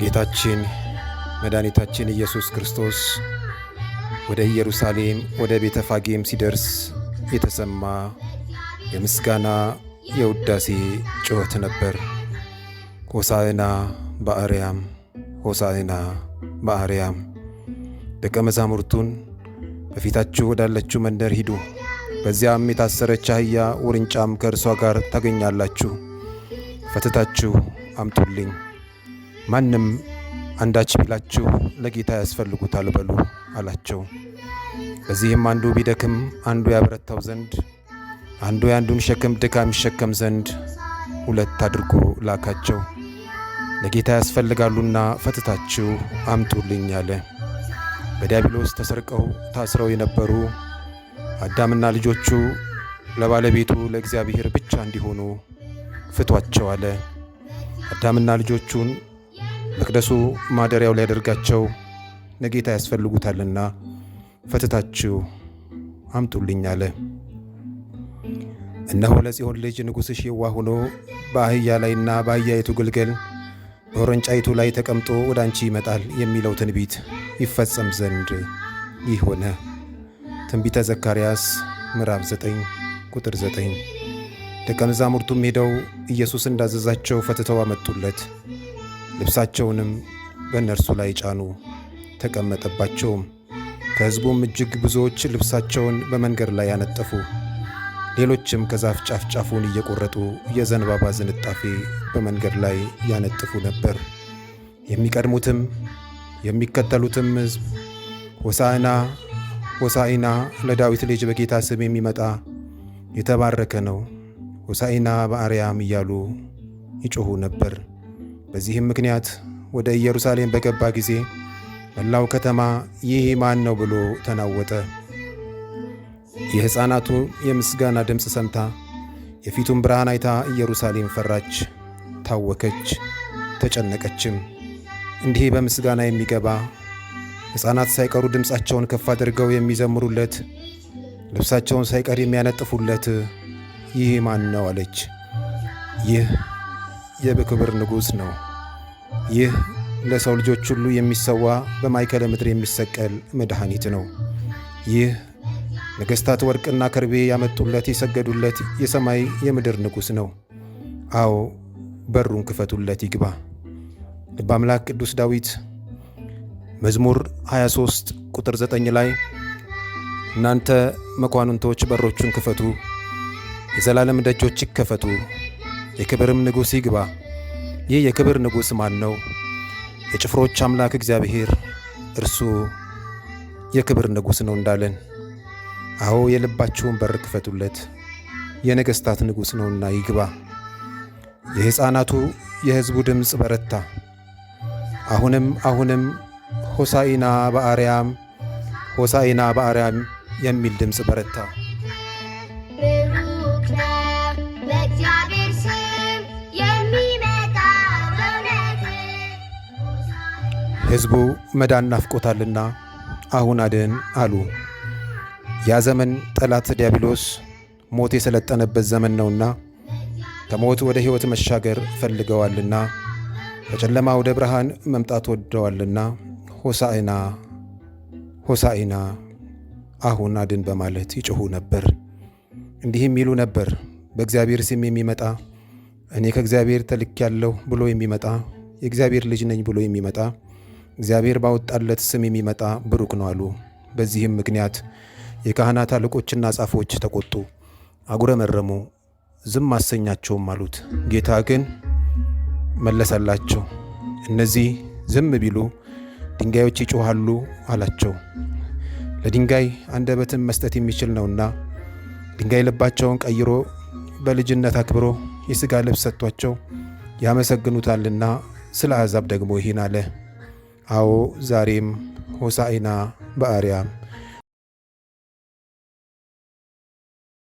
ጌታችን መድኃኒታችን ኢየሱስ ክርስቶስ ወደ ኢየሩሳሌም ወደ ቤተ ፋጌም ሲደርስ የተሰማ የምስጋና የውዳሴ ጩኸት ነበር። ሆሳዕና በአርያም ሆሳዕና በአርያም። ደቀ መዛሙርቱን በፊታችሁ ወዳለችው መንደር ሂዱ፣ በዚያም የታሰረች አህያ ውርንጫም ከእርሷ ጋር ታገኛላችሁ፣ ፈትታችሁ አምጡልኝ። ማንም አንዳች ቢላችሁ ለጌታ ያስፈልጉታል በሉ አላቸው። በዚህም አንዱ ቢደክም አንዱ ያበረታው ዘንድ፣ አንዱ የአንዱን ሸክም ድካም ይሸከም ዘንድ ሁለት አድርጎ ላካቸው። ለጌታ ያስፈልጋሉና ፈትታችሁ አምጡልኝ አለ። በዲያብሎስ ተሰርቀው ታስረው የነበሩ አዳምና ልጆቹ ለባለቤቱ ለእግዚአብሔር ብቻ እንዲሆኑ ፍቷቸው አለ። አዳምና ልጆቹን መቅደሱ ማደሪያው ሊያደርጋቸው ለጌታ ያስፈልጉታልና ፈትታችሁ አምጡልኝ አለ። እነሆ ለጽዮን ልጅ ንጉሥሽ የዋህ ሆኖ በአህያ ላይና በአህያይቱ ግልገል በውርንጫይቱ ላይ ተቀምጦ ወደ አንቺ ይመጣል የሚለው ትንቢት ይፈጸም ዘንድ ይህ ሆነ። ትንቢተ ዘካርያስ ምዕራፍ 9 ቁጥር 9። ደቀ መዛሙርቱም ሄደው ኢየሱስ እንዳዘዛቸው ፈትተው አመጡለት። ልብሳቸውንም በእነርሱ ላይ ጫኑ፣ ተቀመጠባቸውም። ከሕዝቡም እጅግ ብዙዎች ልብሳቸውን በመንገድ ላይ ያነጠፉ፣ ሌሎችም ከዛፍ ጫፍ ጫፉን እየቆረጡ የዘንባባ ዝንጣፊ በመንገድ ላይ ያነጥፉ ነበር። የሚቀድሙትም የሚከተሉትም ሕዝብ ሆሳዕና ሆሳዕና ለዳዊት ልጅ በጌታ ስም የሚመጣ የተባረከ ነው፣ ሆሳዕና በአርያም እያሉ ይጮኹ ነበር። በዚህም ምክንያት ወደ ኢየሩሳሌም በገባ ጊዜ መላው ከተማ ይህ ማን ነው ብሎ ተናወጠ። የሕፃናቱ የምስጋና ድምፅ ሰምታ የፊቱን ብርሃን አይታ ኢየሩሳሌም ፈራች፣ ታወከች፣ ተጨነቀችም። እንዲህ በምስጋና የሚገባ ሕፃናት ሳይቀሩ ድምፃቸውን ከፍ አድርገው የሚዘምሩለት፣ ልብሳቸውን ሳይቀር የሚያነጥፉለት ይህ ማን ነው አለች። ይህ የክብር ንጉሥ ነው። ይህ ለሰው ልጆች ሁሉ የሚሰዋ በማእከለ ምድር የሚሰቀል መድኃኒት ነው። ይህ ነገሥታት ወርቅና ከርቤ ያመጡለት የሰገዱለት የሰማይ የምድር ንጉሥ ነው። አዎ በሩን ክፈቱለት ይግባ። ልበ አምላክ ቅዱስ ዳዊት መዝሙር 23 ቁጥር 9 ላይ እናንተ መኳንንቶች በሮቹን ክፈቱ፣ የዘላለም ደጆች ይከፈቱ፣ የክብርም ንጉሥ ይግባ። ይህ የክብር ንጉሥ ማን ነው? የጭፍሮች አምላክ እግዚአብሔር እርሱ የክብር ንጉሥ ነው እንዳለን፣ አዎ የልባችሁን በር ክፈቱለት፣ የነገሥታት ንጉሥ ነውና ይግባ። የሕፃናቱ የሕዝቡ ድምፅ በረታ። አሁንም ሆሳዕና በአርያም ሆሳዕና በአርያም የሚል ድምፅ በረታ። ሕዝቡ መዳን ናፍቆታልና አሁን አድን አሉ። ያ ዘመን ጠላት ዲያብሎስ ሞት የሰለጠነበት ዘመን ነውና ከሞት ወደ ሕይወት መሻገር ፈልገዋልና ከጨለማ ወደ ብርሃን መምጣት ወደዋልና ሆሳዕና ሆሳዕና አሁን አድን በማለት ይጮኹ ነበር። እንዲህም ይሉ ነበር፣ በእግዚአብሔር ስም የሚመጣ እኔ ከእግዚአብሔር ተልኬአለሁ ብሎ የሚመጣ የእግዚአብሔር ልጅ ነኝ ብሎ የሚመጣ እግዚአብሔር ባወጣለት ስም የሚመጣ ብሩክ ነው አሉ። በዚህም ምክንያት የካህናት አለቆችና ጻፎች ተቆጡ፣ አጉረመረሙ፣ ዝም አሰኛቸውም አሉት። ጌታ ግን መለሰላቸው፣ እነዚህ ዝም ቢሉ ድንጋዮች ይጮኻሉ አላቸው። ለድንጋይ አንደበትን መስጠት የሚችል ነውና ድንጋይ ልባቸውን ቀይሮ በልጅነት አክብሮ የሥጋ ልብስ ሰጥቷቸው ያመሰግኑታልና ስለ አሕዛብ ደግሞ ይህን አለ። አዎ ዛሬም ሆሳዕና በአርያም